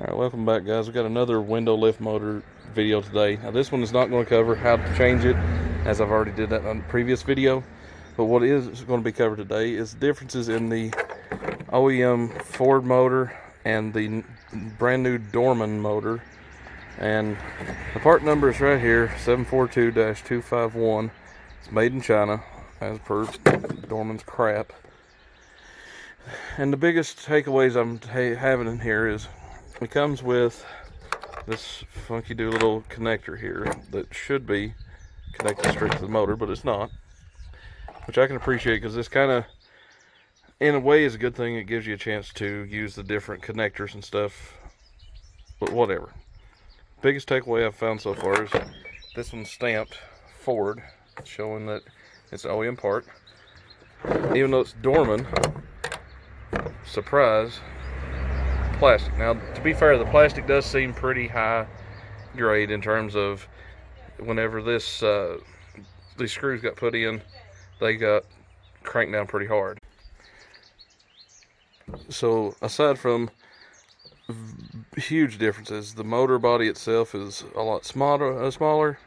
Alright, welcome back, guys. We got another window lift motor video today. Now this one is not going to cover how to change it, as I've already did that on the previous video. But what is going to be covered today is differences in the OEM Ford motor and the brand new Dorman motor. And the part number is right here, 742-251. It's made in China, as per Dorman's crap. And the biggest takeaways I'm having in here is it comes with this funky little connector here that should be connected straight to the motor, but it's not, which I can appreciate because this kind of, in a way, is a good thing. It gives you a chance to use the different connectors and stuff, but whatever. Biggest takeaway I've found so far is this one's stamped Ford, showing that it's an OEM part, even though it's Dorman. Surprise, plastic. Now, to be fair, the plastic does seem pretty high grade in terms of whenever this these screws got put in, they got cranked down pretty hard. So aside from huge differences, the motor body itself is a lot smaller.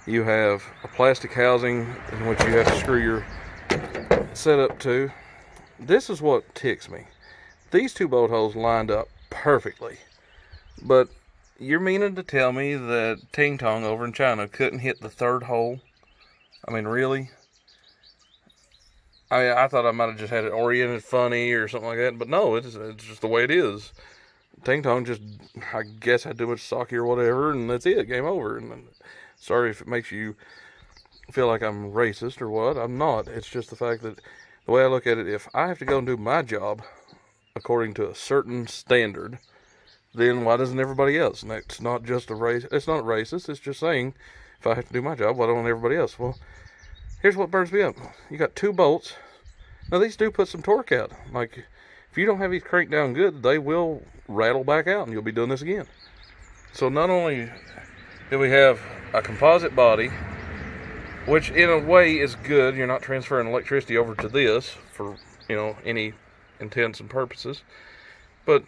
You have a plastic housing in which you have to screw your setup to. This is what ticks me. These two bolt holes lined up perfectly, but you're meaning to tell me that Ting Tong over in China couldn't hit the third hole? I mean, really? I thought I might have just had it oriented funny or something like that, but no, it's just the way it is. Ting Tong just, I guess, had too much sake or whatever, and that's it, game over. And sorry if it makes you feel like I'm racist or what. I'm not. It's just the fact that the way I look at it, if I have to go and do my job according to a certain standard, then why doesn't everybody else? And that's not just a race. It's not racist. It's just saying, if I have to do my job, why don't everybody else? Well, here's what burns me up. You got two bolts. Now these do put some torque out. Like, if you don't have these cranked down good, they will rattle back out, and you'll be doing this again. So not only do we have a composite body, which in a way is good. You're not transferring electricity over to this for, any intents and purposes. But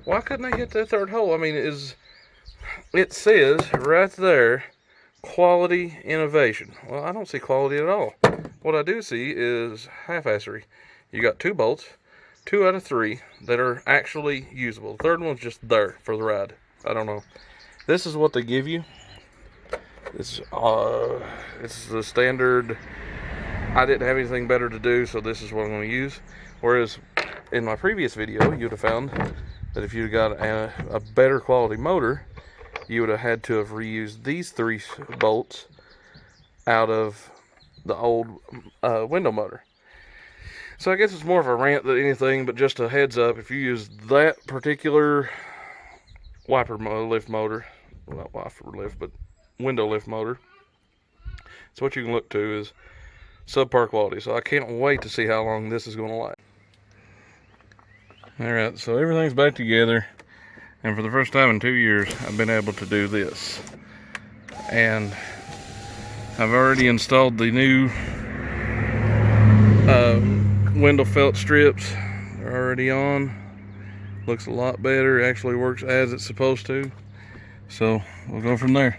why couldn't they hit that third hole? I mean, it says right there, quality innovation. Well, I don't see quality at all. What I do see is half-assery. You got two bolts, 2 out of 3 that are actually usable. The third one's just there for the ride. I don't know. This is what they give you. It's the standard. I didn't have anything better to do, so this is what I'm going to use. Whereas in my previous video, you'd have found that if you got a better quality motor, you would have had to have reused these 3 bolts out of the old window motor. So I guess it's more of a rant than anything, but just a heads up, if you use that particular wiper lift motor, well, not wiper lift, but window lift motor, so what you can look to is subpar quality. So I can't wait to see how long this is going to last. Alright, so everything's back together, and for the first time in 2 years I've been able to do this. And I've already installed the new window felt strips. They're already on. Looks a lot better. It actually works as it's supposed to. So we'll go from there.